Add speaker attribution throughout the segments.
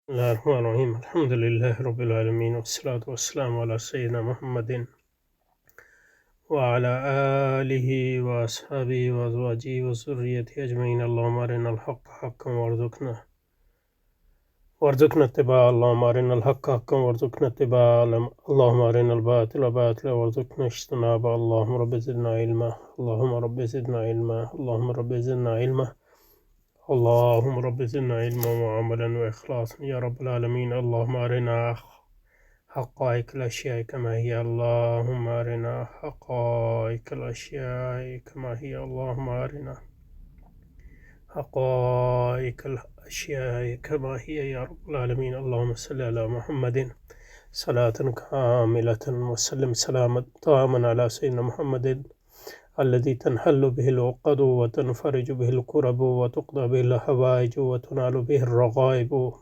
Speaker 1: بسم الله الرحمن الرحيم الحمد لله رب العالمين والصلاة والسلام على سيدنا محمد وعلى آله وأصحابه وأزواجه وذريته أجمعين. اللهم أرنا الحق حقا وارزقنا اتباعه. اللهم أرنا الحق حقا وارزقنا اتباعه. اللهم أرنا الباطل باطلا وارزقنا اجتنابه. اللهم رب زدنا علما. اللهم رب زدنا علما. اللهم رب زدنا علما. اللهم رب زدنا علما وعملا وإخلاصا يا رب العالمين. اللهم أرنا حقائق الأشياء كما هي. اللهم أرنا حقائق الأشياء كما هي. اللهم أرنا حقائق الأشياء كما هي يا رب العالمين. اللهم صل على محمد صلاة كاملة وسلم سلاما تاما على سيدنا محمد الذي تنحل به العقد وتنفرج به الكرب وتقضى به الحوائج وتنال به الرغائب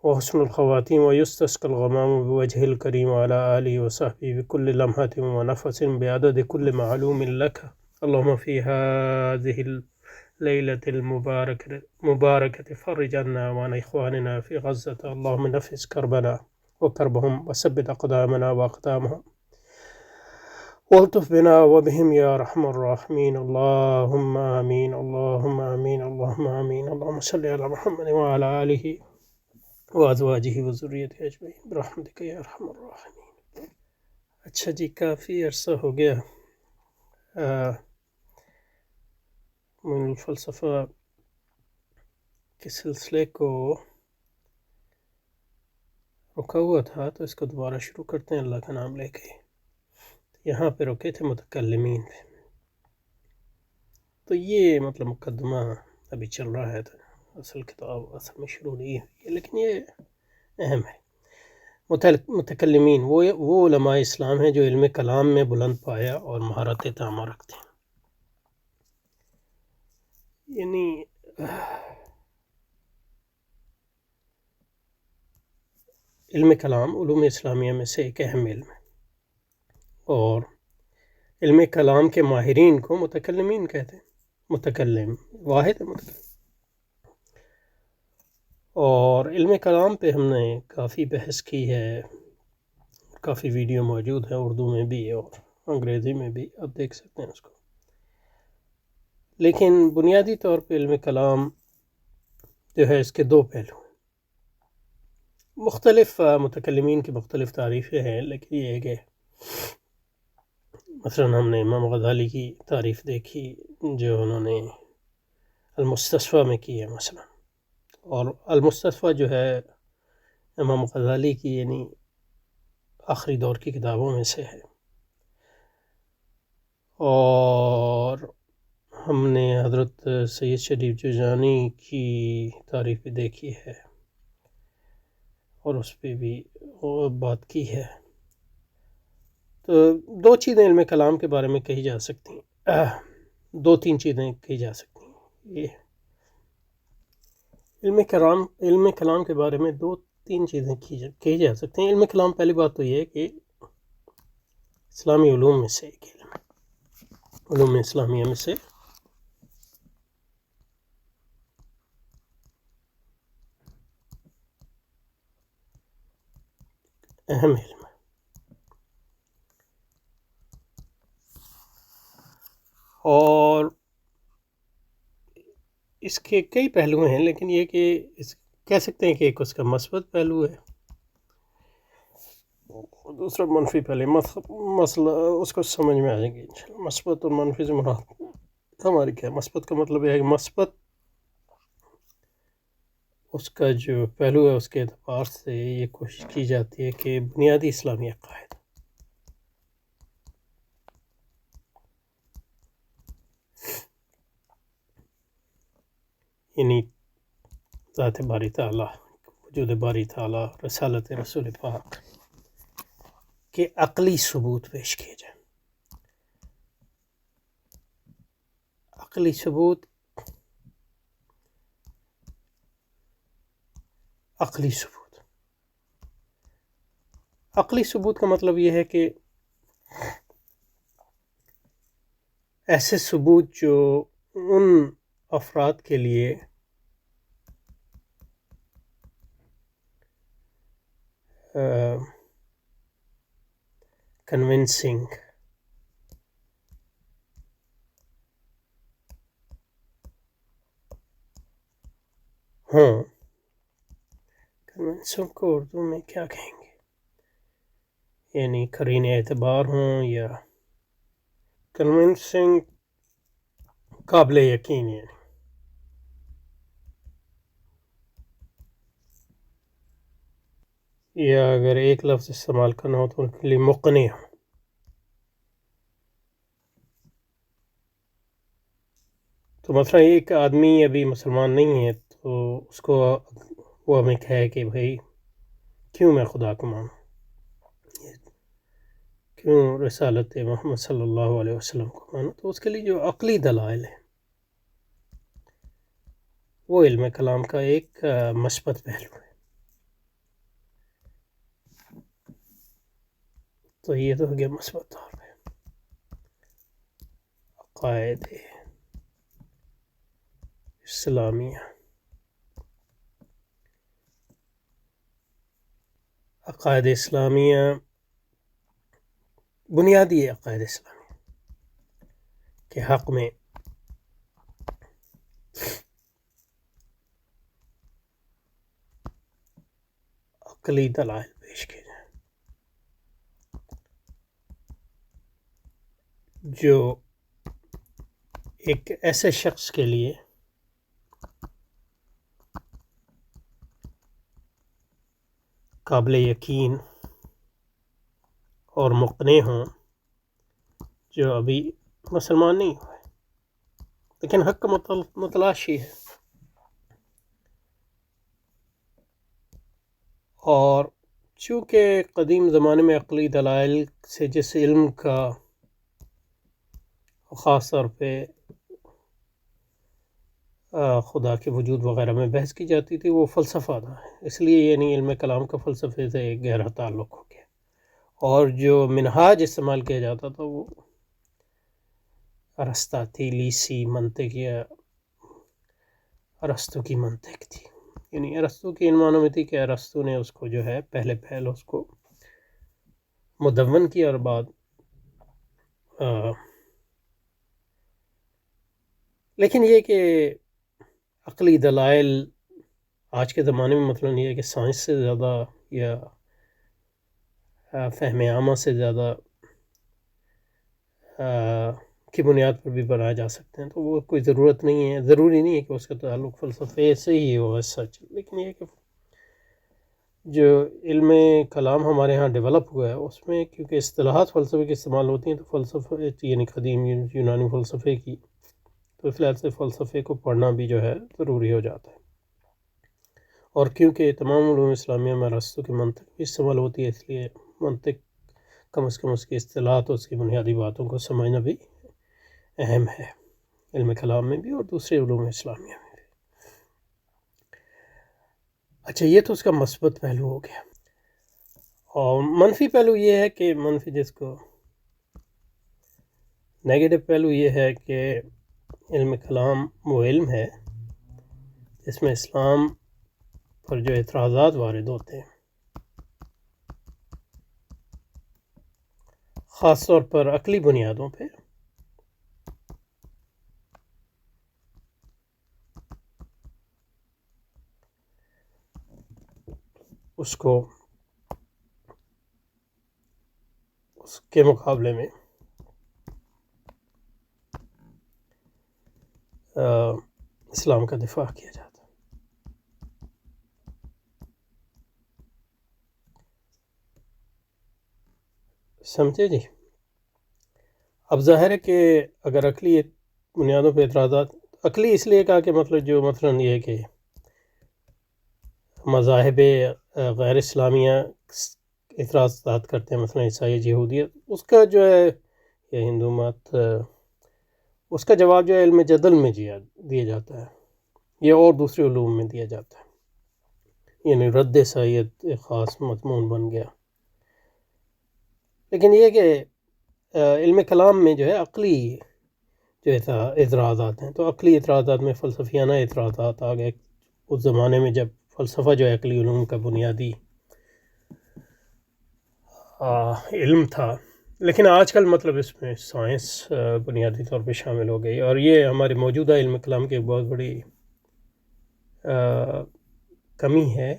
Speaker 1: وحسن الخواتيم ويستسقى الغمام بوجهه الكريم وعلى آله وصحبه بكل لمحة ونفس بعدد كل معلوم لك. اللهم في هذه الليلة المباركة فرج عنا وعن إخواننا في غزة. اللهم نفس كربنا وكربهم وثبت أقدامنا وأقدامهم والطف بنا وبهم يا أرحم الراحمين. اللهم آمين. اللهم آمين. اللهم آمين. اللهم صل على محمد وعلى آله وازواجه وذریته اجمعین برحمتک یا ارحم الراحمین. اچھا جی، کافی عرصہ ہو گیا من الفلسفہ کے سلسلے کو رکا ہوا تھا، تو اس کو دوبارہ شروع کرتے ہیں اللہ کا نام لے کے. یہاں پہ رکے تھے متکلمین پہ، تو یہ مطلب مقدمہ ابھی چل رہا ہے، تو اصل کتاب اصل میں شروع نہیں ہوئی ہے، لیکن یہ اہم ہے. متکلمین وہ علماء اسلام ہیں جو علم کلام میں بلند پایا اور مہارت تامہ رکھتے ہیں. یعنی علم کلام علوم اسلامیہ میں سے ایک اہم علم ہے، اور علم کلام کے ماہرین کو متکلمین کہتے ہیں. متکلم واحد ہے متکلم. اور علم کلام پہ ہم نے کافی بحث کی ہے، کافی ویڈیو موجود ہے اردو میں بھی اور انگریزی میں بھی، آپ دیکھ سکتے ہیں اس کو. لیکن بنیادی طور پہ علم کلام جو ہے اس کے دو پہلو ہیں. مختلف متکلمین کی مختلف تعریفیں ہیں، لیکن یہ ہے کہ مثلا ہم نے امام غزالی کی تعریف دیکھی جو انہوں نے المستصفیٰ میں کی ہے مثلا، اور المستصفیٰ جو ہے امام غزالی کی یعنی آخری دور کی کتابوں میں سے ہے. اور ہم نے حضرت سید شریف جرجانی کی تعریف بھی دیکھی ہے اور اس پہ بھی بات کی ہے. تو دو چیزیں علم کلام کے بارے میں کہی جا سکتی ہیں، دو تین چیزیں کہی جا سکتی ہیں. یہ علم کلام کے بارے میں دو تین چیزیں کہی جا سکتی ہیں. علم کلام پہلی بات تو یہ ہے کہ اسلامی علوم میں سے ایک علم ہے، علوم اسلامیہ میں سے اہم علم ہے. اور اس کے کئی پہلو ہیں، لیکن یہ کہ کہہ سکتے ہیں کہ ایک اس کا مثبت پہلو ہے، دوسرا منفی پہلے. مسئلہ اس کو سمجھ میں آ جائیں گے انشاءاللہ. مثبت اور منفی سے مراد ہماری کیا ہے؟ مثبت کا مطلب یہ ہے کہ مثبت اس کا جو پہلو ہے اس کے اعتبار سے یہ کوشش کی جاتی ہے کہ بنیادی اسلامی عقائد، یعنی ذات باری تعالیٰ، وجود باری تعالیٰ، رسالت رسول پاک کے عقلی ثبوت پیش کیے جائیں. عقلی ثبوت عقلی ثبوت کا مطلب یہ ہے کہ ایسے ثبوت جو ان افراد کے لیے کنونسنگ ہوں، کنونسنگ کو اردو میں کیا کہیں گے؟ یعنی قرین اعتبار ہوں یا کنونسنگ قابل یقین، یعنی یا اگر ایک لفظ استعمال کرنا ہو تو ان کے لیے مقنع ہو. تو مثلا ایک آدمی ابھی مسلمان نہیں ہے تو اس کو وہ ہمیں کہے کہ بھائی کیوں میں خدا کو مانوں، کیوں رسالت محمد صلی اللہ علیہ وسلم کو مانوں، تو اس کے لیے جو عقلی دلائل ہیں وہ علم کلام کا ایک مثبت پہلو ہے. تو یہ تو ہو گیا مثبت طور پہ عقائد اسلامیہ. عقائد اسلامیہ بنیادی عقائد اسلامیہ کے حق میں عقلی دلائل پیش کیے جائیں جو ایک ایسے شخص کے لیے قابل یقین اور مقنع ہوں، جو ابھی مسلمان نہیں ہوئے لیکن حق کا متلاشی ہے. اور چونکہ قدیم زمانے میں عقلی دلائل سے جس علم کا خاص طور پہ خدا کے وجود وغیرہ میں بحث کی جاتی تھی وہ فلسفہ تھا، اس لیے یعنی علم کلام کا فلسفے سے ایک گہرا تعلق ہو گیا. اور جو منہاج استعمال کیا جاتا تھا وہ ارسطاطیلیسی منطق یا ارسطو کی منطق تھی. یعنی ارسطو کی ان معنوں میں تھی کہ ارسطو نے اس کو جو ہے پہلے اس کو مدون کیا اور بعد لیکن یہ کہ عقلی دلائل آج کے زمانے میں مثلاً یہ ہے کہ سائنس سے زیادہ یا فہم عامہ سے زیادہ کی بنیاد پر بھی بنائے جا سکتے ہیں، تو وہ کوئی ضرورت نہیں ہے، ضروری نہیں ہے کہ اس کا تعلق فلسفے سے ہی ہو سچ. لیکن یہ کہ جو علم کلام ہمارے ہاں ڈیولپ ہوا ہے اس میں کیونکہ اصطلاحات فلسفے کی استعمال ہوتی ہیں تو فلسفہ یعنی قدیم یونانی فلسفے کی، تو اس لحاظ سے فلسفے کو پڑھنا بھی جو ہے ضروری ہو جاتا ہے. اور کیونکہ تمام علوم اسلامیہ میں ارسطو کی منطق بھی استعمال ہوتی ہے، اس لیے منطق کم از کم اس کی اصطلاحات اور اس کی بنیادی باتوں کو سمجھنا بھی اہم ہے علم کلام میں بھی اور دوسرے علوم اسلامیہ میں بھی. اچھا، یہ تو اس کا مثبت پہلو ہو گیا. اور منفی پہلو یہ ہے کہ جس کو نیگیٹو پہلو یہ ہے کہ علم کلام وہ علم ہے جس میں اسلام پر جو اعتراضات وارد ہوتے ہیں، خاص طور پر عقلی بنیادوں پہ، اس کے مقابلے میں اسلام کا دفاع کیا جاتا ہے. سمجھے جی؟ اب ظاہر ہے کہ اگر عقلی بنیادوں پہ اعتراضات، عقلی اس لیے کہا کہ مطلب جو مثلاً یہ ہے کہ مذاہب غیر اسلامیہ اعتراضات کرتے ہیں، مثلاً عیسائی یہودیت، اس کا جو ہے یا ہندو مت، اس کا جواب جو ہے علم جدل میں دیا جاتا ہے یا اور دوسرے علوم میں دیا جاتا ہے. یعنی رد عیسائیت ایک خاص مضمون بن گیا. لیکن یہ کہ علم کلام میں جو ہے عقلی جو اعتراضات ہیں، تو عقلی اعتراضات میں فلسفیانہ اعتراضات آ گئے اس زمانے میں جب فلسفہ جو ہے عقلی علوم کا بنیادی علم تھا، لیکن آج کل مطلب اس میں سائنس بنیادی طور پہ شامل ہو گئی، اور یہ ہمارے موجودہ علم کلام کی ایک بہت بڑی کمی ہے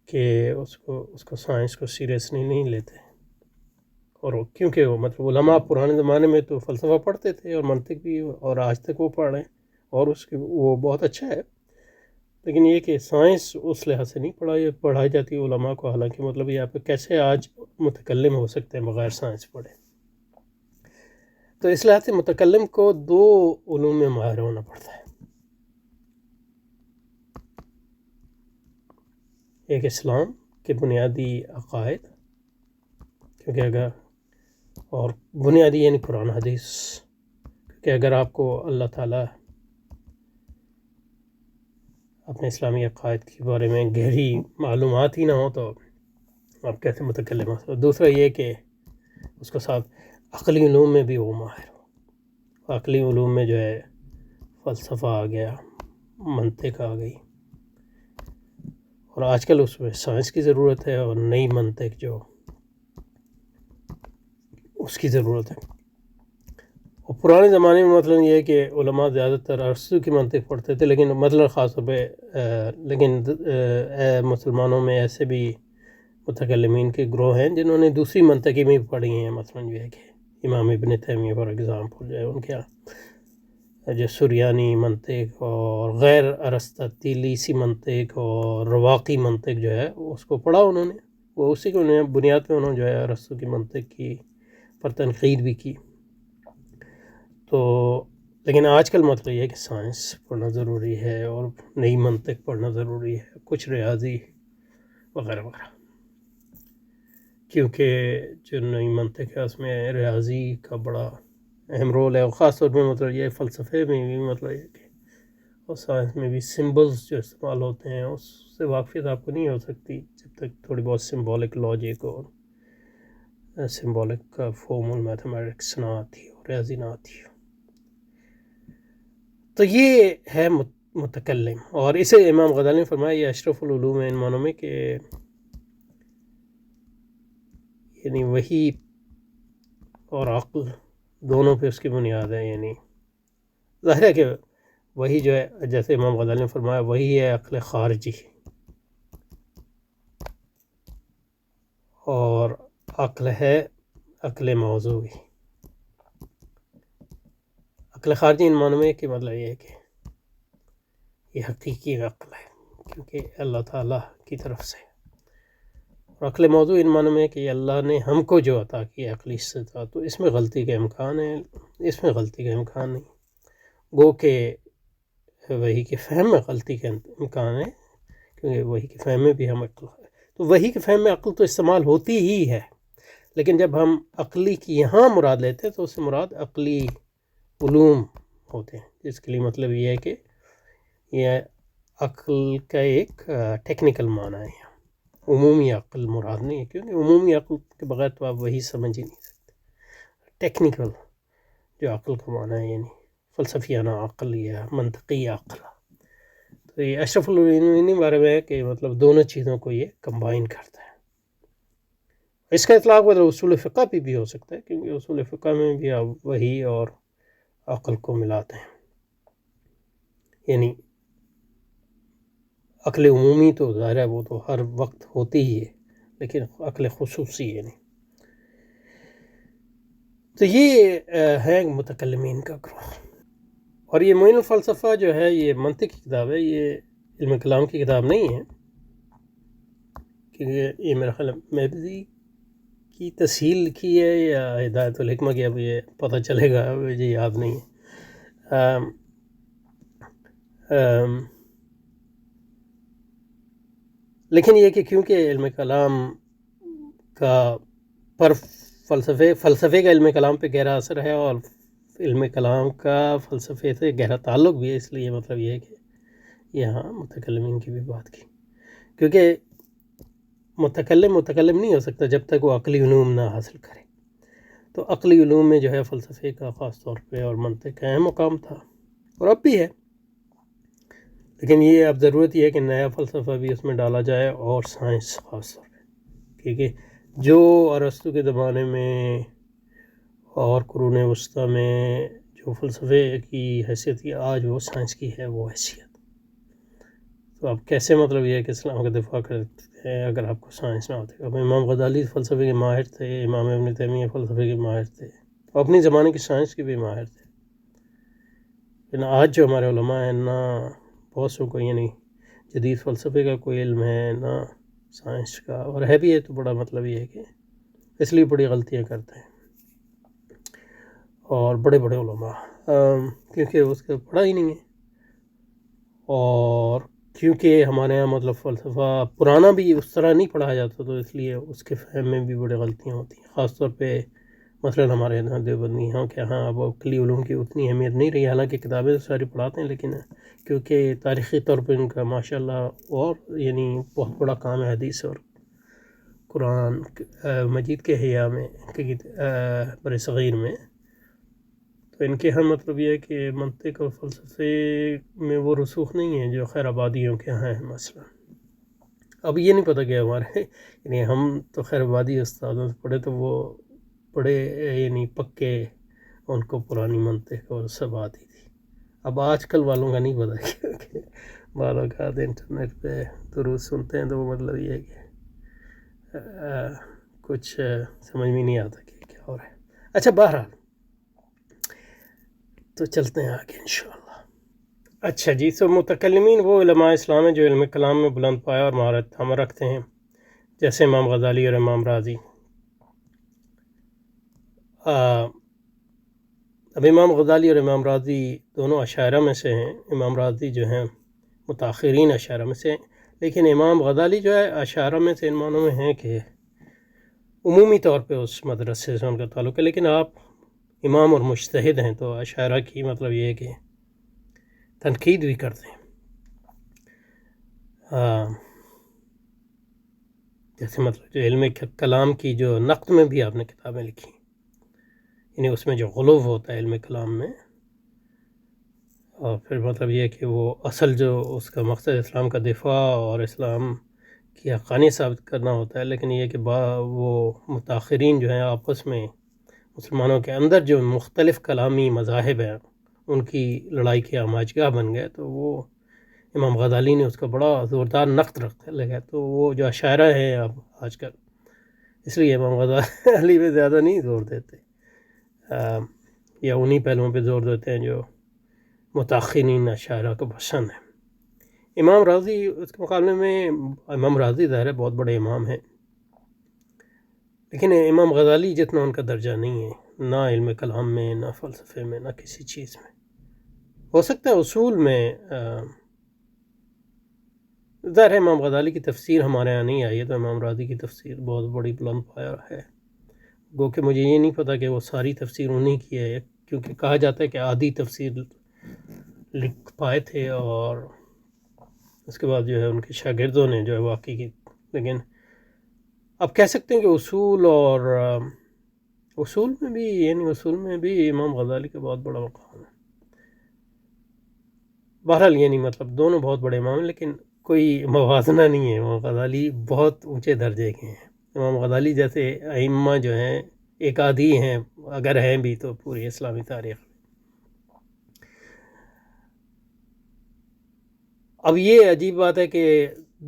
Speaker 1: کہ اس کو سائنس کو سیریسلی نہیں لیتے، اور کیونکہ وہ مطلب علماء پرانے زمانے میں تو فلسفہ پڑھتے تھے اور منطق بھی، اور آج تک وہ پڑھ رہے ہیں، اور اس کی وہ بہت اچھا ہے، لیکن یہ کہ سائنس اس لحاظ سے نہیں پڑھائی جاتی علماء کو، حالانکہ مطلب یہ آپ کیسے آج متکلم ہو سکتے ہیں بغیر سائنس پڑھے. تو اس لحاظ سے متکلم کو دو علوم میں ماہر ہونا پڑتا ہے، ایک اسلام کے بنیادی عقائد، کیونکہ اگر اور بنیادی یعنی قرآن حدیث، کیونکہ اگر آپ کو اللہ تعالیٰ اپنے اسلامی عقائد کے بارے میں گہری معلومات ہی نہ ہو تو آپ کیسے متکلم ہو. دوسرا یہ کہ اس کے ساتھ عقلی علوم میں بھی وہ ماہر ہو. عقلی علوم میں جو ہے فلسفہ آ گیا، منطق آ گئی، اور آج کل اس میں سائنس کی ضرورت ہے، اور نئی منطق جو اس کی ضرورت ہے. اور پرانے زمانے میں مطلب یہ ہے کہ علماء زیادہ تر ارسطو کی منطق پڑھتے تھے، لیکن مطلب خاص طور پہ لیکن مسلمانوں میں ایسے بھی متکلمین کے گروہ ہیں جنہوں نے دوسری منطقیں بھی پڑھی ہیں، مثلا جو ہے کہ امام ابن تیمیہ فار ایگزامپل جو ہے ان کے یہاں جو سریانی منطق اور غیر ارسطاطیلی سی منطق اور رواقی منطق جو ہے اس کو پڑھا انہوں نے، وہ اسی کو بنیاد پہ انہوں نے جو ہے ارسطو کی منطق کی پر تنقید بھی کی. تو لیکن آج کل مطلب یہ ہے کہ سائنس پڑھنا ضروری ہے، اور نئی منطق پڑھنا ضروری ہے، کچھ ریاضی وغیرہ وغیرہ، کیونکہ جو نئی منطق ہے اس میں ریاضی کا بڑا اہم رول ہے، اور خاص طور پہ مطلب یہ فلسفے میں بھی مطلب یہ کہ اور سائنس میں بھی سمبلز جو استعمال ہوتے ہیں اس سے واقفیت آپ کو نہیں ہو سکتی جب تک تھوڑی بہت سمبولک لاجک اور سمبولک فارمول میتھمیٹکس نہ آتی ہو، ریاضی نہ آتی ہو. تو یہ ہے متکلم، اور اسے امام غزالی نے فرمایا یہ اشرف العلوم ہے ان معنوں میں کہ یعنی وحی اور عقل دونوں پہ اس کی بنیاد ہے. یعنی ظاہر ہے کہ وہی جو ہے جیسے امام غزالی نے فرمایا وہی ہے عقل خارجی، اور عقل ہے عقل موضوعی. عقل خارجی ان معنوں میں کہ مطلب یہ ہے کہ یہ حقیقی عقل ہے کیونکہ اللہ تعالیٰ کی طرف سے، اور عقل موضوع ان معنوں میں کہ اللہ نے ہم کو جو عطا کیا عقلی استطاعت، تو اس میں غلطی کا امکان ہے، اس میں غلطی کا امکان نہیں. گو کہ وحی کے فہم میں غلطی کا امکان ہے، کیونکہ وحی کے فہم میں بھی ہم عقل ہے، تو وحی کے فہم میں عقل تو استعمال ہوتی ہی ہے، لیکن جب ہم عقلی کی یہاں مراد لیتے ہیں تو اس سے مراد عقلی علوم ہوتے ہیں، جس کے لیے مطلب یہ ہے کہ یہ عقل کا ایک ٹیکنیکل معنی ہے، عمومی عقل مراد نہیں ہے، کیونکہ عمومی عقل کے بغیر تو آپ وہی سمجھ ہی نہیں سکتے. ٹیکنیکل جو عقل کا معنی ہے یعنی فلسفیانہ عقل یا منطقی عقل، تو یہ اشرف العلوم بارے میں ہے کہ مطلب دونوں چیزوں کو یہ کمبائن کرتا ہے. اس کا اطلاق مطلب اصول فقہ پہ بھی ہو سکتا ہے، کیونکہ اصول فقہ میں بھی آپ وحی اور عقل کو ملاتے ہیں. یعنی عقل عمومی تو ظاہر ہے وہ تو ہر وقت ہوتی ہی ہے، لیکن عقل خصوصی یعنی. تو یہ ہے متکلمین کا گروہ. اور یہ معین الفلسفہ جو ہے یہ منطق کی کتاب ہے، یہ علم کلام کی کتاب نہیں ہے، کیونکہ یہ میرا خیال میبزی کی تسہیل لکھی ہے یا ہدایت الحکمہ کی، اب یہ پتہ چلے گا، مجھے یاد نہیں ہے. لیکن یہ کہ کیونکہ علم کلام کا پر فلسفے کا علم کلام پہ گہرا اثر ہے، اور علم کلام کا فلسفے سے گہرا تعلق بھی ہے، اس لیے مطلب یہ ہے کہ یہاں متکلمین کی بھی بات کی، کیونکہ متکلم نہیں ہو سکتا جب تک وہ عقلی علوم نہ حاصل کرے. تو عقلی علوم میں جو ہے فلسفے کا خاص طور پہ اور منطق کا اہم مقام تھا، اور اب بھی ہے، لیکن یہ اب ضرورت یہ ہے کہ نیا فلسفہ بھی اس میں ڈالا جائے، اور سائنس خاص طور پہ دیکھیے کہ جو ارسطو کے زمانے میں اور قرون وسطیٰ میں جو فلسفے کی حیثیت کی آج وہ سائنس کی ہے وہ حیثیت، تو آپ کیسے مطلب یہ ہے کہ اسلام کا دفاع کرتے ہیں اگر آپ کو سائنس نہ ہوتی؟ اب امام غزالی فلسفے کے ماہر تھے، امام ابن تیمیہ فلسفے کے ماہر تھے، اپنی زمانے کی سائنس کے بھی ماہر تھے، لیکن آج جو ہمارے علماء ہیں نہ بہت سو کو یعنی جدید فلسفے کا کوئی علم ہے نہ سائنس کا، اور ہے بھی ہے تو بڑا مطلب یہ ہے کہ اس لیے بڑی غلطیاں کرتے ہیں، اور بڑے بڑے علماء کیونکہ اس کا پڑھا ہی نہیں ہے، اور کیونکہ ہمارے یہاں مطلب فلسفہ پرانا بھی اس طرح نہیں پڑھا جاتا، تو اس لیے اس کے فہم میں بھی بڑی غلطیاں ہوتی ہیں، خاص طور پہ مثلاً ہمارے یہاں دیوبندیوں کے یہاں اب عقلی علوم کی اتنی اہمیت نہیں رہی، حالانکہ کتابیں تو ساری پڑھاتے ہیں، لیکن کیونکہ تاریخی طور پہ ان کا ماشاءاللہ اور یعنی بہت بڑا کام ہے حدیث اور قرآن مجید کے احیاء میں بر صغیر میں، تو ان کے ہاں مطلب یہ ہے کہ منطق اور فلسفے میں وہ رسوخ نہیں ہے جو خیر آبادیوں کے یہاں ہے مثلا۔ اب یہ نہیں پتہ کہ ہمارے یعنی ہم تو خیر آبادی استادوں سے پڑھے تو وہ بڑے یعنی پکے ان کو پرانی منطق اور سب آتی تھی، اب آج کل والوں کا نہیں پتہ کہ بعض اوقات انٹرنیٹ پہ دروس سنتے ہیں تو وہ مطلب یہ ہے کہ کچھ سمجھ میں نہیں آتا کہ کیا ہو رہا ہے۔ اچھا بہرحال تو چلتے ہیں آگے انشاءاللہ۔ اچھا جی، تو متکلمین وہ علماء اسلام ہیں جو علم کلام میں بلند پایا اور مہارت ہم رکھتے ہیں، جیسے امام غزالی اور امام رازی۔ اب امام غزالی اور امام رازی دونوں اشاعرہ میں سے ہیں، امام رازی جو ہیں متاخرین اشاعرہ میں سے ہیں، لیکن امام غزالی جو ہے اشاعرہ میں سے ان معنوں میں ہیں کہ عمومی طور پہ اس مدرسے سے ان کا تعلق ہے، لیکن آپ امام اور مجتہد ہیں تو اشاعرہ کی مطلب یہ ہے کہ تنقید بھی کرتے ہیں، جیسے مطلب جو علم کلام کی جو نقد میں بھی آپ نے کتابیں لکھی، یعنی اس میں جو غلو ہوتا ہے علم کلام میں، اور پھر مطلب یہ ہے کہ وہ اصل جو اس کا مقصد اسلام کا دفاع اور اسلام کی حقانیت ثابت کرنا ہوتا ہے، لیکن یہ کہ وہ متاخرین جو ہیں آپس میں مسلمانوں کے اندر جو مختلف کلامی مذاہب ہیں ان کی لڑائی کے آماجگاہ بن گئے، تو وہ امام غزالی نے اس کا بڑا زوردار نقد رکھنے لگا، تو وہ جو اشاعرہ ہیں اب آج کل اس لیے امام غزالی پہ زیادہ نہیں زور دیتے، یا انہی پہلوؤں پہ زور دیتے ہیں جو متاخرین اشاعرہ کو پسند ہے۔ امام رازی اس کے مقابلے میں، امام رازی ظاہر ہے بہت بڑے امام ہیں، لیکن امام غزالی جتنا ان کا درجہ نہیں ہے، نہ علم کلام میں نہ فلسفے میں نہ کسی چیز میں۔ ہو سکتا ہے اصول میں ظاہر ہے امام غزالی کی تفسیر ہمارے یہاں نہیں آئی ہے، تو امام رازی کی تفسیر بہت بڑی بلند پایہ ہے، گو کہ مجھے یہ نہیں پتہ کہ وہ ساری تفسیر انہی کی ہے، کیونکہ کہا جاتا ہے کہ آدھی تفسیر لکھ پائے تھے اور اس کے بعد جو ہے ان کے شاگردوں نے جو ہے واقعی کی، لیکن اب کہہ سکتے ہیں کہ اصول اور اصول میں بھی امام غزالی کا بہت بڑا مقام ہے۔ بہرحال یہ نہیں مطلب دونوں بہت بڑے امام ہیں، لیکن کوئی موازنہ نہیں ہے، امام غزالی بہت اونچے درجے کے ہیں، امام غزالی جیسے ائمہ جو ہیں ایک آدھی ہیں، اگر ہیں بھی تو پوری اسلامی تاریخ۔ اب یہ عجیب بات ہے کہ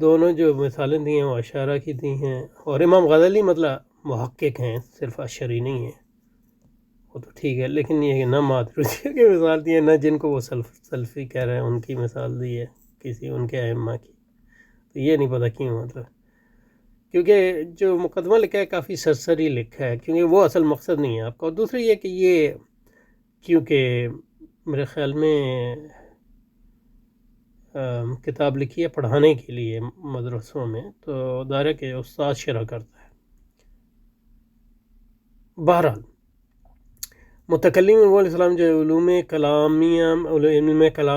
Speaker 1: دونوں جو مثالیں دی ہیں وہ اشاعرہ کی دی ہیں، اور امام غزالی مطلب محقق ہیں، صرف اشعری نہیں ہیں، وہ تو ٹھیک ہے، لیکن یہ کہ نہ ماتریدی کی مثال دی ہے، نہ جن کو وہ سلفی کہہ رہے ہیں ان کی مثال دی ہے کسی ان کے ائمہ کی، تو یہ نہیں پتہ کیوں، مطلب کیونکہ جو مقدمہ لکھا ہے کافی سرسری لکھا ہے، کیونکہ وہ اصل مقصد نہیں ہے آپ کا، اور دوسری یہ کہ یہ کیونکہ میرے خیال میں کتاب لکھی ہے پڑھانے کے لیے مدرسوں میں، تو ظاہر ہے کہ استاد شرح کرتا ہے۔ بہرحال متکلم علیہ السلام جو علوم کلام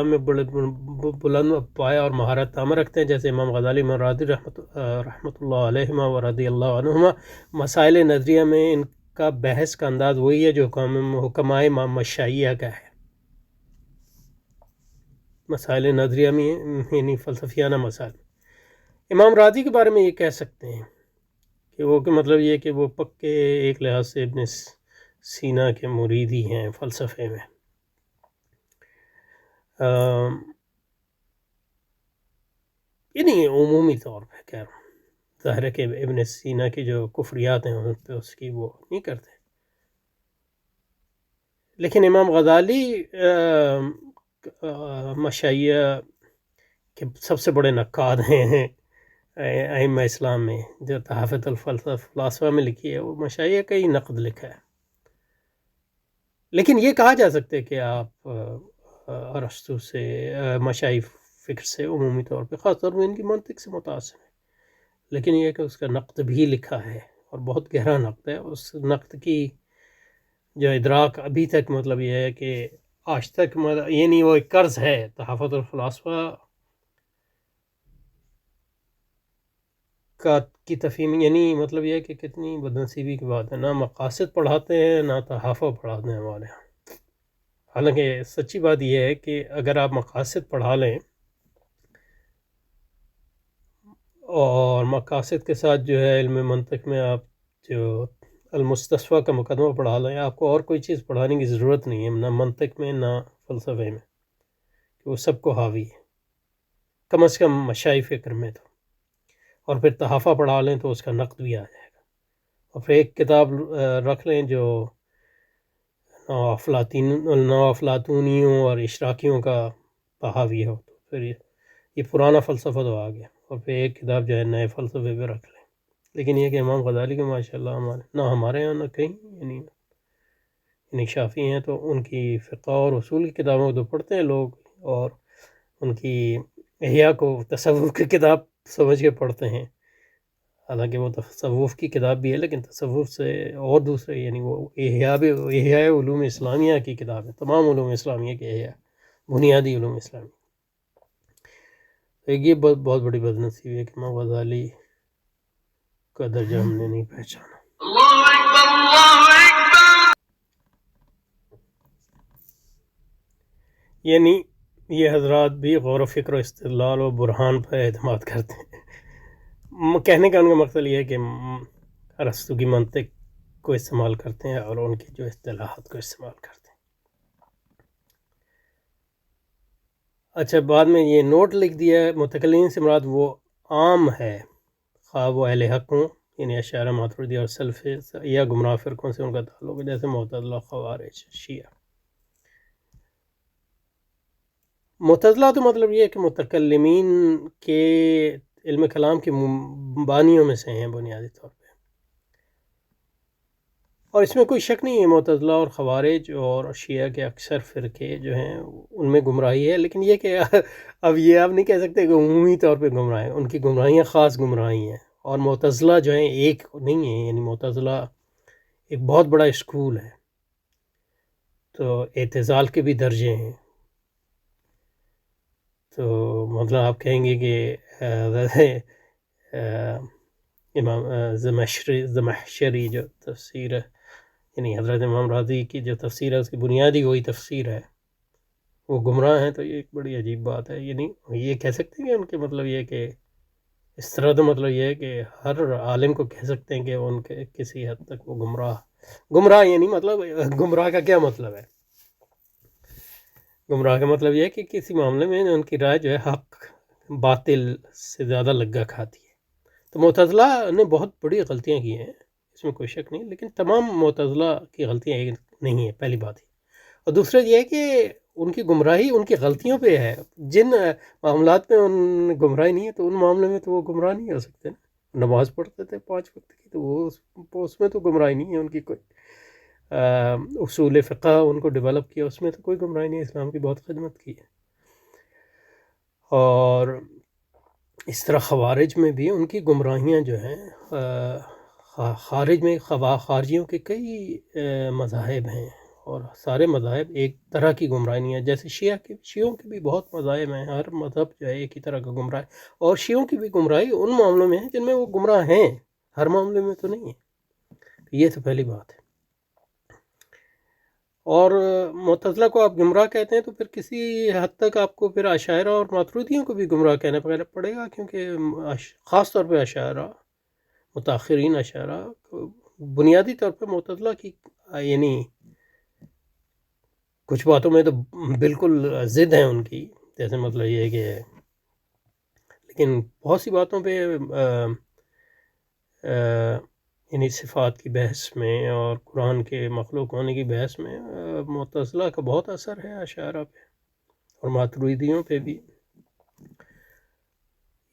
Speaker 1: میں بلند پایا اور مہارت تام رکھتے ہیں، جیسے امام غزالی امام رازی رحمۃ اللہ علیہما و رضی اللہ عنہما، مسائل نظریہ میں ان کا بحث کا انداز وہی ہے جو حکمائے مشائیہ کا ہے، مسائل نظریہ میں یعنی فلسفیانہ مسائل۔ امام رازی کے بارے میں یہ کہہ سکتے ہیں کہ وہ کہ مطلب یہ کہ وہ پکے ایک لحاظ سے ابن سینا کے مرید ہی ہیں فلسفے میں. یعنی عمومی طور پہ کہہ رہا ہوں، ظاہر ہے کہ ابن سینا کی جو کفریات ہیں ان پہ اس کی وہ نہیں کرتے، لیکن امام غزالی مشائیہ کے سب سے بڑے نقاد ہیں ائمہ اسلام میں. جو تحفۃ الفلاسفہ میں لکھی ہے وہ مشائیہ کا ہی نقد لکھا ہے. لیکن یہ کہا جا سکتا ہے کہ آپ ارسطو سے مشائی فکر سے عمومی طور پہ خاص طور پہ ان کی منطق سے متاثر ہے، لیکن یہ کہ اس کا نقد بھی لکھا ہے اور بہت گہرا نقد ہے. اس نقد کی جو ادراک ابھی تک مطلب یہ ہے کہ آج تک یہ نہیں، وہ ایک قرض ہے تحفۃ الفلاسفہ کی تفہیم. یعنی مطلب یہ ہے کہ کتنی بدنصیبی کی بات ہے، نہ مقاصد پڑھاتے ہیں نہ تحفہ پڑھاتے ہیں ہمارے یہاں. حالانکہ سچی بات یہ ہے کہ اگر آپ مقاصد پڑھا لیں اور مقاصد کے ساتھ جو ہے علم منطق میں آپ جو المستصفیٰ کا مقدمہ پڑھا لیں، آپ کو اور کوئی چیز پڑھانے کی ضرورت نہیں ہے، نہ منطق میں نہ فلسفے میں، کہ وہ سب کو حاوی ہے کم از کم مشائی فکر میں تو. اور پھر تحفہ پڑھا لیں تو اس کا نقد بھی آ جائے گا. اور پھر ایک کتاب رکھ لیں جو نو افلاطونیوں اور اشراقیوں کا حاوی ہو، تو پھر یہ پرانا فلسفہ تو آ گیا. اور پھر ایک کتاب جو ہے نئے فلسفے پہ رکھ لیں. لیکن یہ کہ امام غزالی کے ماشاء اللہ نہ ہمارے یہاں نہ کہیں، یعنی شافعی ہیں تو ان کی فقہ اور اصول کی کتابوں کو تو پڑھتے ہیں لوگ، اور ان کی احیاء کو تصوف کی کتاب سمجھ کے پڑھتے ہیں. حالانکہ وہ تصوف کی کتاب بھی ہے، لیکن تصوف سے اور دوسرے یعنی وہ احیاء علوم اسلامیہ کی کتاب ہے، تمام علوم اسلامیہ کے احیاء، بنیادی علوم اسلامیہ. یہ بہت بڑی بدنصیبی ہے کہ امام غزالی کا درجہ ہم نے نہیں پہچانا. اللہ اکبر اللہ اکبر. یعنی یہ حضرات بھی غور و فکر و استدلال و برہان پر اعتماد کرتے ہیں. کہنے کا ان کا مقصد یہ ہے کہ ارسطو کی منطق کو استعمال کرتے ہیں اور ان کی جو اصطلاحات کو استعمال کرتے ہیں. اچھا، بعد میں یہ نوٹ لکھ دیا ہے متکلمین سے مراد وہ عام ہے، خواہ وہ اہل حق ہوں، یعنی اشاعرہ ماتریدی اور سلف، یا گمراہ فرقوں سے ان کا تعلق ہے، جیسے معتزلہ، خوارج، شیعہ. معتزلہ تو مطلب یہ ہے کہ متکلمین کے علم کلام کے بانیوں میں سے ہیں بنیادی طور پہ، اور اس میں کوئی شک نہیں ہے معتزلہ اور خوارج اور شیعہ کے اکثر فرقے جو ہیں ان میں گمراہی ہے. لیکن یہ کہ اب یہ آپ نہیں کہہ سکتے کہ عمومی طور پہ گمراہ ہیں، ان کی گمراہیاں خاص گمراہی ہیں. اور معتزلہ جو ہیں ایک نہیں ہے، یعنی معتزلہ ایک بہت بڑا اسکول ہے، تو اعتزال کے بھی درجے ہیں. تو مطلب آپ کہیں گے کہ امام زمخشری جو تفسیر ہے، یعنی حضرت امام راضی کی جو تفسیر ہے اس کی بنیادی وہی تفسیر ہے، وہ گمراہ ہیں. تو یہ ایک بڑی عجیب بات ہے. یعنی یہ کہہ سکتے ہیں کہ ان کے مطلب یہ کہ اس طرح تو مطلب یہ ہے کہ ہر عالم کو کہہ سکتے ہیں کہ ان کے کسی حد تک وہ گمراہ یعنی مطلب گمراہ کا کیا مطلب ہے؟ گمراہ کا مطلب یہ ہے کہ کسی معاملے میں ان کی رائے جو ہے حق باطل سے زیادہ لگا کھاتی ہے. تو معتزلہ نے بہت بڑی غلطیاں کی ہیں، اس میں کوئی شک نہیں، لیکن تمام معتزلہ کی غلطیاں ایک نہیں ہیں، پہلی بات ہی. اور دوسرا یہ ہے کہ ان کی گمراہی ان کی غلطیوں پہ ہے. جن معاملات میں ان گمراہی نہیں ہے تو ان معاملے میں تو وہ گمراہ نہیں ہو سکتے نا. نماز پڑھتے تھے 5 وقت کی، تو وہ اس میں تو گمراہی نہیں ہے ان کی کوئی. اصول فقہ ان کو ڈیولپ کیا، اس میں تو کوئی گمراہی نہیں ہے، اسلام کی بہت خدمت کی ہے. اور اس طرح خوارج میں بھی ان کی گمراہیاں جو ہیں، خارج میں خارجیوں کے کئی مذاہب ہیں، اور سارے مذاہب ایک طرح کی گمراہی نہیں ہے. جیسے شیعوں کے بھی بہت مذاہب ہیں، ہر مذہب جو ہے ایک ہی طرح کا گمراہ ہے، اور شیعوں کی بھی گمراہی ان معاملوں میں ہے جن میں وہ گمراہ ہیں، ہر معاملے میں تو نہیں ہے. یہ تو پہلی بات ہے. اور معتزلہ کو آپ گمراہ کہتے ہیں تو پھر کسی حد تک آپ کو پھر اشاعرہ اور ماتریدیوں کو بھی گمراہ کہنا پڑے گا، کیونکہ خاص طور پہ اشاعرہ متاخرین اشاعرہ بنیادی طور پہ معتزلہ کی یعنی کچھ باتوں میں تو بالکل ضد ہیں ان کی، جیسے مطلب یہ ہے کہ لیکن بہت سی باتوں پہ یعنی صفات کی بحث میں اور قرآن کے مخلوق ہونے کی بحث میں معتزلہ کا بہت اثر ہے اشاعرہ پہ اور ماتریدیوں پہ بھی۔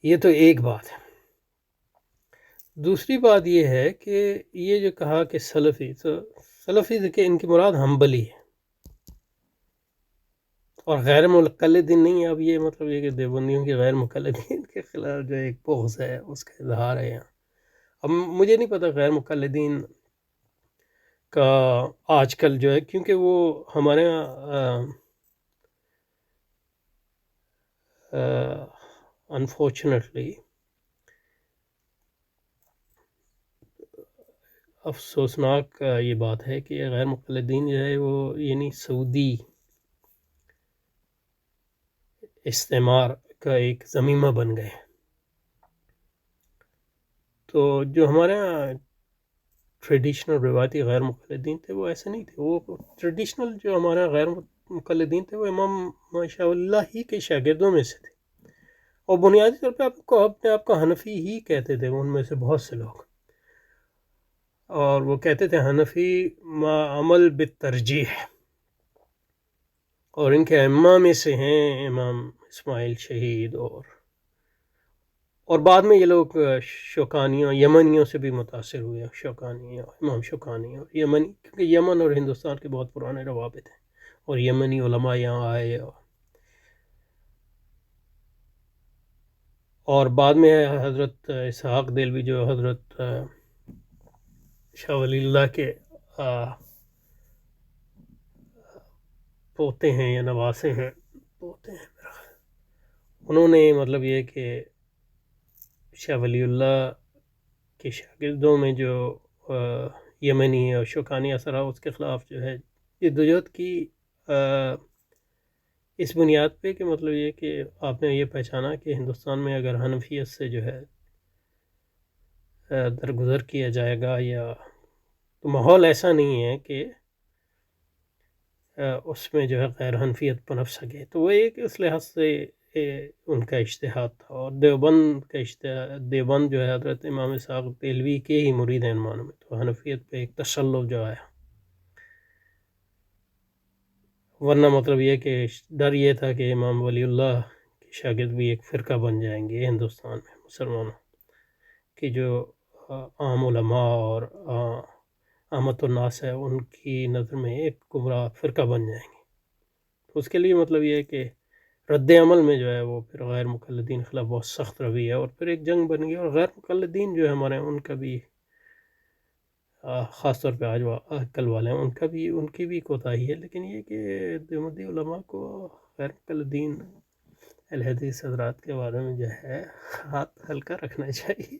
Speaker 1: یہ تو ایک بات ہے۔ دوسری بات یہ ہے کہ یہ جو کہا کہ سلفی، تو سلفی کہ ان کی مراد حنبلی ہے اور غیر مقلدین نہیں ہے۔ اب یہ مطلب یہ کہ دیوبندیوں کے غیر مقلدین کے خلاف جو ایک بغض ہے اس کا اظہار ہے یہاں۔ اب مجھے نہیں پتہ غیر مقلدین کا آج کل جو ہے، کیونکہ وہ ہمارے یہاں انفارچونیٹلی افسوسناک یہ بات ہے کہ غیر مقلدین جو ہے وہ یعنی سعودی استعمار کا ایک ضمیمہ بن گئے۔ تو جو ہمارے یہاں ٹریڈیشنل روایتی غیر مقلدین تھے وہ ایسے نہیں تھے۔ وہ ٹریڈیشنل جو ہمارے یہاں غیر مقلدین تھے وہ امام شاہ اللہ ہی کے شاگردوں میں سے تھے، اور بنیادی طور پہ اپنے آپ کو حنفی ہی کہتے تھے ان میں سے بہت سے لوگ، اور وہ کہتے تھے حنفی ما عمل بالترجیح۔ اور ان کے ائمہ میں سے ہیں امام اسماعیل شہید، اور بعد میں یہ لوگ شوکانیوں یمنیوں سے بھی متاثر ہوئے، شوکانی امام شوکانی اور یمنی، کیونکہ یمن اور ہندوستان کے بہت پرانے روابط ہیں اور یمنی علماء یہاں آئے، اور بعد میں حضرت اسحاق دہلوی جو حضرت شاہ ولی اللہ کے پوتے ہیں یا نواسے ہیں، پوتے ہیں میرا خیال، انہوں نے مطلب یہ کہ شاہ ولی اللہ کے شاگردوں میں جو یمنی اور شوکانی اثر اس کے خلاف جو ہے جدوجہد کی، اس بنیاد پہ کہ مطلب یہ کہ آپ نے یہ پہچانا کہ ہندوستان میں اگر حنفیت سے جو ہے درگزر کیا جائے گا یا تو ماحول ایسا نہیں ہے کہ اس میں جو ہے غیر حنفیت پنپ سکے، تو وہ ایک اس لحاظ سے ان کا اجتہاد تھا۔ اور دیوبند کا دیوبند جو ہے حضرت امام اسحاق دہلوی کے ہی مرید ہیں ان معنوں میں، تو حنفیت پہ ایک تسلط جو آیا، ورنہ مطلب یہ کہ ڈر یہ تھا کہ امام ولی اللہ کے شاگرد بھی ایک فرقہ بن جائیں گے ہندوستان میں مسلمانوں کی، جو عام علماء اور عامت الناس ہے ان کی نظر میں ایک گمراہ فرقہ بن جائیں گے۔ تو اس کے لیے مطلب یہ ہے کہ رد عمل میں جو ہے وہ پھر غیر مقلدین خلاف بہت سخت رویہ ہے، اور پھر ایک جنگ بن گئی، اور غیر مقلدین جو ہے ہمارے ان کا بھی خاص طور پہ آج کل والے ہیں ان کی بھی کوتاہی ہے، لیکن یہ کہ دیوبندی علماء کو غیر مقلدین اہل حدیث حضرات کے بارے میں جو ہے ہاتھ ہلکا رکھنا چاہیے۔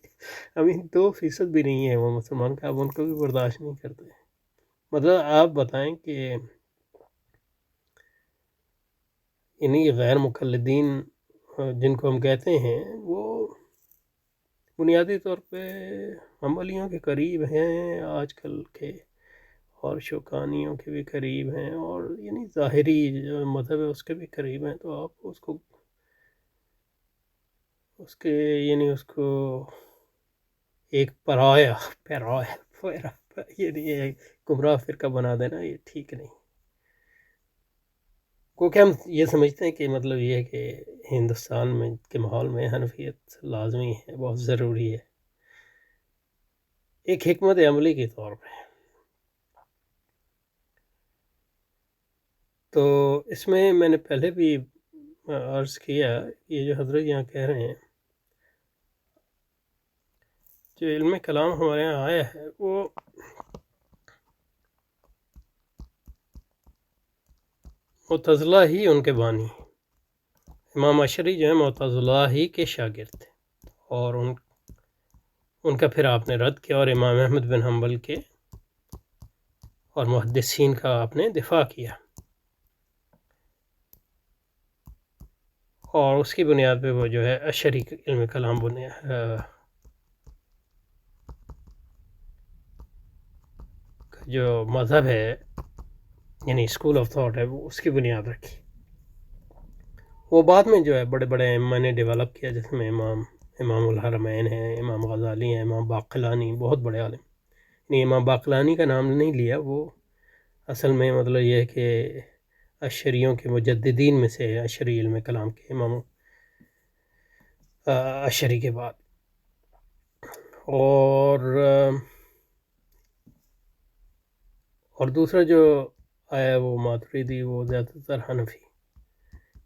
Speaker 1: ابھی 2% بھی نہیں ہے وہ مسلمان کا، اب ان کو بھی برداشت نہیں کرتے۔ مطلب آپ بتائیں کہ انہی غیر مقلدین جن کو ہم کہتے ہیں وہ بنیادی طور پہ حنبلیوں کے قریب ہیں آج کل کے، اور شوکانیوں کے بھی قریب ہیں، اور یعنی ظاہری جو مذہب ہے اس کے بھی قریب ہیں، تو آپ اس کو ایک یعنی ایک گمراہ فرقہ بنا دینا، یہ ٹھیک نہیں، کیونکہ ہم یہ سمجھتے ہیں کہ مطلب یہ ہے کہ ہندوستان میں کے ماحول میں حنفیت لازمی ہے، بہت ضروری ہے ایک حکمت عملی کے طور پہ۔ تو اس میں نے پہلے بھی عرض کیا، یہ جو حضرت یہاں کہہ رہے ہیں جو علم کلام ہمارے یہاں آیا ہے وہ معتزلہ ہی ان کے بانی، امام اشعری جو ہے معتزلہ ہی کے شاگرد تھے، اور ان کا پھر آپ نے رد کیا، اور امام احمد بن حنبل کے اور محدثین کا آپ نے دفاع کیا، اور اس کی بنیاد پہ وہ جو ہے اشعری علم کلام جو مذہب ہے یعنی اسکول آف تھاٹ ہے وہ اس کی بنیاد رکھی. وہ بعد میں جو ہے بڑے بڑے ائمہ نے ڈیولپ کیا، جس میں امام الحرمین ہیں، امام غزالی ہیں، امام باقلانی، بہت بڑے عالم. نہیں، امام باقلانی کا نام نہیں لیا، وہ اصل میں مطلب یہ ہے کہ اشریوں کے مجددین میں سے اشری علم کلام کے امام اشری کے بعد. اور دوسرا جو آیا وہ ماتریدی، وہ زیادہ تر حنفی،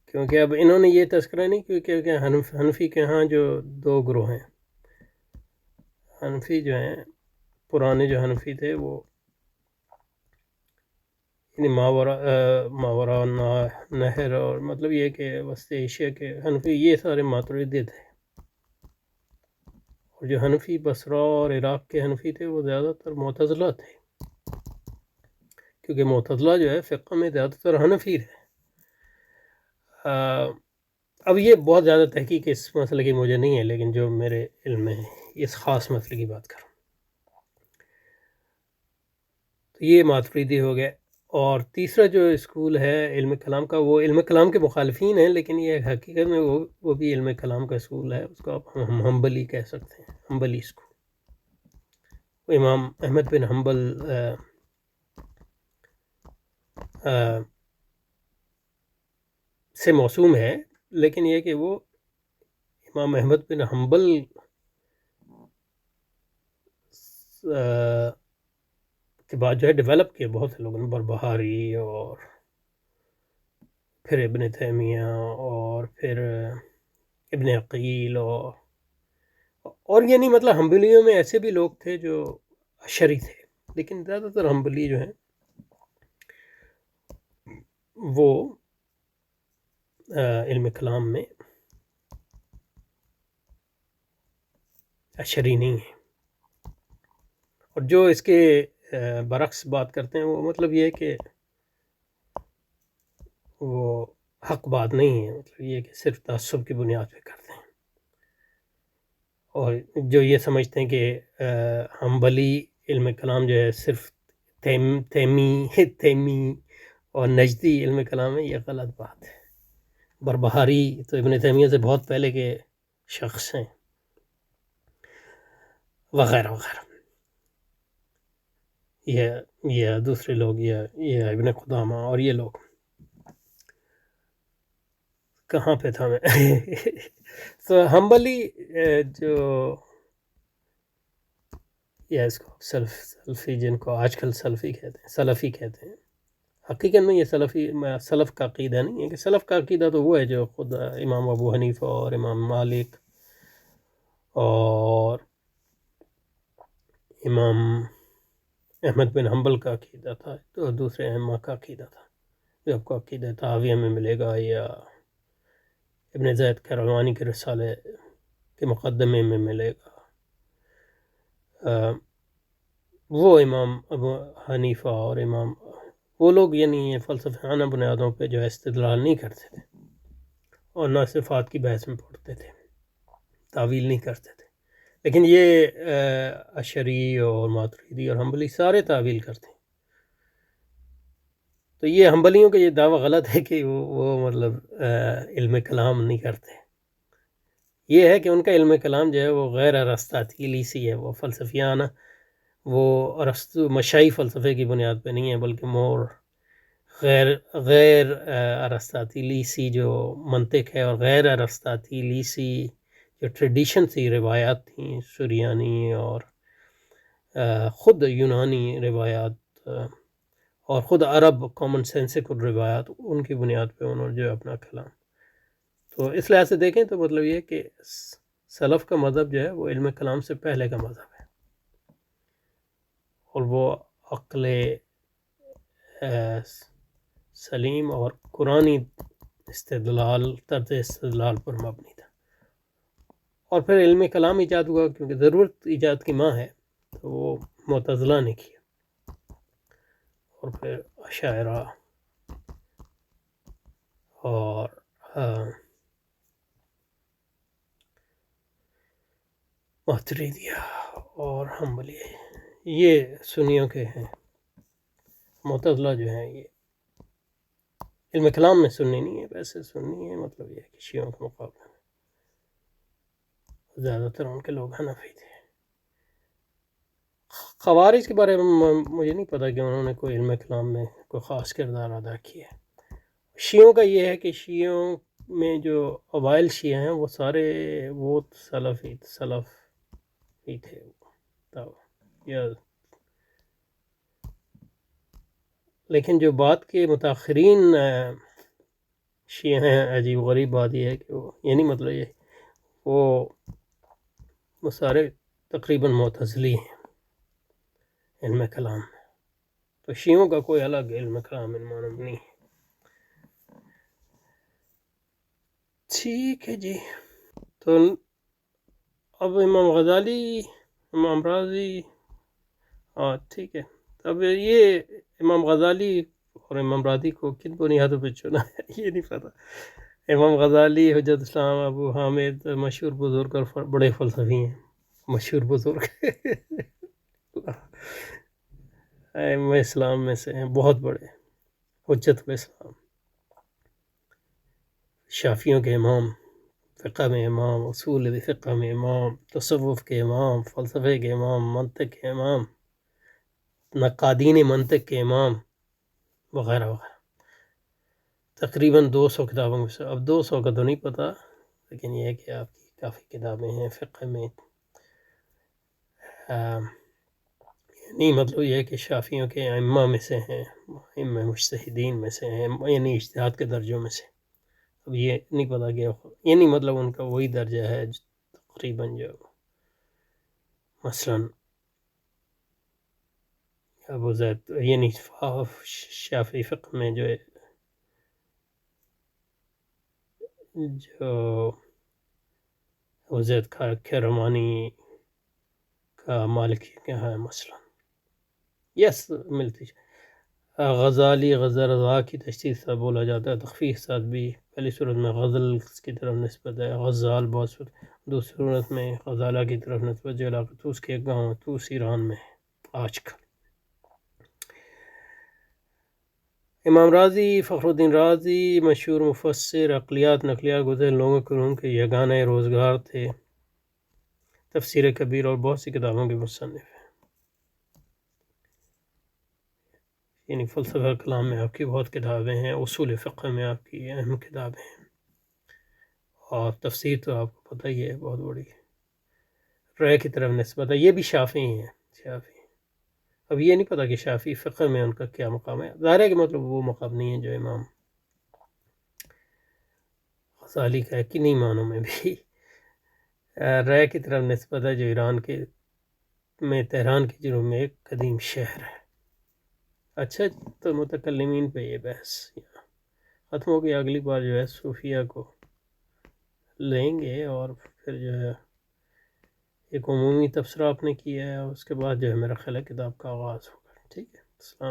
Speaker 1: کیونکہ اب انہوں نے یہ تذکرہ نہیں کیونکہ حنفی کے ہاں جو دو گروہ ہیں. حنفی جو ہیں پرانے جو حنفی تھے وہ یعنی ماورا نہر، اور مطلب یہ کہ وسط ایشیا کے حنفی یہ سارے ماتریدی تھے. اور جو حنفی بصرہ اور عراق کے حنفی تھے وہ زیادہ تر معتزلہ تھے، کیونکہ معتزلہ جو ہے فقہ میں زیادہ تر حنفی رہے. اب یہ بہت زیادہ تحقیق اس مسئلے کی مجھے نہیں ہے، لیکن جو میرے علم میں ہے اس خاص مسئلے کی بات کروں تو یہ ماتریدی ہو گئے. اور تیسرا جو اسکول ہے علم کلام کا، وہ علم کلام کے مخالفین ہیں، لیکن یہ حقیقت میں وہ بھی علم کلام کا اسکول ہے. اس کو آپ حنبلی کہہ سکتے ہیں، حنبلی اسکول. امام احمد بن حنبل سے موسوم ہے، لیکن یہ کہ وہ امام احمد بن حنبل کے بعد جو ہے ڈیولپ کیا بہت سے لوگوں نے، بربہاری اور پھر ابن تیمیہ اور پھر ابن عقیل اور یعنی مطلب حنبلیوں میں ایسے بھی لوگ تھے جو اشری تھے، لیکن زیادہ تر حنبلی جو ہیں وہ علم کلام میں اشری نہیں ہیں. اور جو اس کے برعکس بات کرتے ہیں وہ مطلب یہ کہ وہ حق بات نہیں ہے، مطلب یہ کہ صرف تعصب کی بنیاد پہ کرتے ہیں. اور جو یہ سمجھتے ہیں کہ حنبلی علم کلام جو ہے صرف تیمی اور نجدی علم کلام ہے، یہ غلط بات ہے. بربہاری تو ابن تیمیہ سے بہت پہلے کے شخص ہیں، وغیرہ وغیرہ. یہ دوسرے لوگ، یہ ابن قدامہ اور یہ لوگ. کہاں پہ تھا میں؟ تو حنبلی جو یا اس کو سلفی، جن کو آج کل سلفی کہتے ہیں، سلفی کہتے ہیں، حقیقت میں یہ سلف کا عقیدہ نہیں ہے. کہ سلف کا عقیدہ تو وہ ہے جو خود امام ابو حنیفہ اور امام مالک اور امام احمد بن حنبل کا عقیدہ تھا، تو دوسرے ائمہ کا عقیدہ تھا، جو آپ کو عقیدہ طحاویہ میں ملے گا یا ابن زید قیروانی کے رسالے کے مقدمے میں ملے گا. وہ امام ابو حنیفہ اور وہ لوگ یعنی فلسفیانہ بنیادوں پہ جو ہے استدلال نہیں کرتے تھے، اور نہ صفات کی بحث میں پڑھتے تھے، تعویل نہیں کرتے تھے. لیکن یہ اشری اور ماتریدی اور حنبلی سارے تعویل کرتے ہیں. تو یہ حنبلیوں کا یہ دعویٰ غلط ہے کہ وہ مطلب علم کلام نہیں کرتے. یہ ہے کہ ان کا علم کلام جو ہے وہ غیر ارسطاطیلی سی ہے، وہ فلسفیانہ، وہ ارسطو مشائی فلسفے کی بنیاد پہ نہیں ہے، بلکہ مور غیر ارسطاطیلی سی جو منطق ہے، اور غیر ارسطاطیلی سی جو ٹریڈیشن تھی، روایات تھیں سریانی اور خود یونانی روایات اور خود عرب کامن سینسیکل روایات، ان کی بنیاد پہ انہوں نے جو اپنا کلام. تو اس لحاظ سے دیکھیں تو مطلب یہ کہ سلف کا مذہب جو ہے وہ علم کلام سے پہلے کا مذہب ہے، اور وہ عقل سلیم اور قرآنی طرز استدلال پر مبنی تھا. اور پھر علم کلام ایجاد ہوا کیونکہ ضرورت ایجاد کی ماں ہے، تو وہ معتزلہ نے کیا، اور پھر اشاعرہ اور ماتریدیہ اور حنبلی، یہ سنیوں کے ہیں. معتزلہ جو ہیں یہ علم کلام میں سنی نہیں ہے، ویسے سنی ہے، مطلب یہ ہے کہ شیعوں کے مقابلے میں زیادہ تر ان کے لوگ حنفی تھے۔ خوارج کے بارے میں مجھے نہیں پتا کہ انہوں نے کوئی علم کلام میں کوئی خاص کردار ادا کیا ہے۔ شیعوں کا یہ ہے کہ شیعوں میں جو اوائل شیعہ ہیں وہ سارے وہ سلف ہی تھے، یا لیکن جو بعد کے متاخرین شیعہ ہیں، عجیب غریب بات یہ ہے کہ وہ یعنی مطلب یہ وہ سارے تقریباً معتزلی ہیں علم کلام میں، تو شیعوں کا کوئی الگ علم کلام علم نہیں ہے۔ ٹھیک ہے جی، تو اب امام غزالی، امام رازی، ٹھیک ہے، اب یہ امام غزالی اور امام رازی کو کن بنیادوں پہ چنا ہے یہ نہیں پتا۔ امام غزالی حجت اسلام ابو حامد مشہور بزرگ اور بڑے فلسفی ہیں، مشہور بزرگ ائمہ اسلام میں سے ہیں، بہت بڑے، حجت الاسلام، شافعیوں کے امام، فقہ میں امام، اصول فقہ میں امام، تصوف کے امام، فلسفے کے امام، منطق کے امام، نقادین منطق کے امام، وغیرہ وغیرہ، تقریباً 200 کتابوں میں سے، اب 200 کا تو نہیں پتہ، لیکن یہ ہے کہ آپ کی کافی کتابیں ہیں فقہ میں۔ نہیں مطلب یہ ہے کہ شافعیوں کے ائمہ میں سے ہیں، ائمہ مجتہدین میں سے ہیں، یعنی اجتہاد کے درجوں میں سے۔ اب یہ نہیں پتا کہ یعنی مطلب ان کا وہی درجہ ہے تقریباً جو مثلاً ابو زید، یعنی شافعی فقہ میں جو ابو زید کھیرمانی کا مالکی کا ہے مثلاً، یس ملتی غزالی غزل رضا کی تشدید سے بولا جاتا ہے، تخفیف ساتھ بھی پہلی صورت میں غزل کی طرف نسبت ہے، غزال بہت دوسری صورت میں غزالہ کی طرف نسبت، جو علاقہ توس کے ایک گاؤں توس ایران میں ہے آج کل۔ امام رازی، فخر الدین رازی، مشہور مفسر، عقلیات نقلیات گزرے لوگوں کے ان کے یگانہ روزگار تھے، تفسیر کبیر اور بہت سی کتابوں کے مصنف ہیں، یعنی فلسفہ کلام میں آپ کی بہت کتابیں ہیں، اصول فقہ میں آپ کی اہم کتابیں ہیں، اور تفسیر تو آپ کو پتہ ہی ہے بہت بڑی رائے کی طرف نسبت ہے، یہ بھی شافعی ہیں، شافعی۔ اب یہ نہیں پتا کہ شافعی فقہ میں ان کا کیا مقام ہے، ظاہر ہے کہ مطلب وہ مقام نہیں ہے جو امام غزالی کا ہے، کنی معنوں میں بھی رائے کی طرف نسبت ہے، جو ایران کے میں تہران کے جنوب میں ایک قدیم شہر ہے۔ اچھا، تو متکلمین پہ یہ بحث ختم ہو گئی، اگلی بار جو ہے صوفیہ کو لیں گے، اور پھر جو ہے ایک عمومی تبصرہ آپ نے کیا ہے، اور اس کے بعد جو ہے میرا خیال ہے کتاب کا آغاز ہوگا۔ ٹھیک ہے، السلام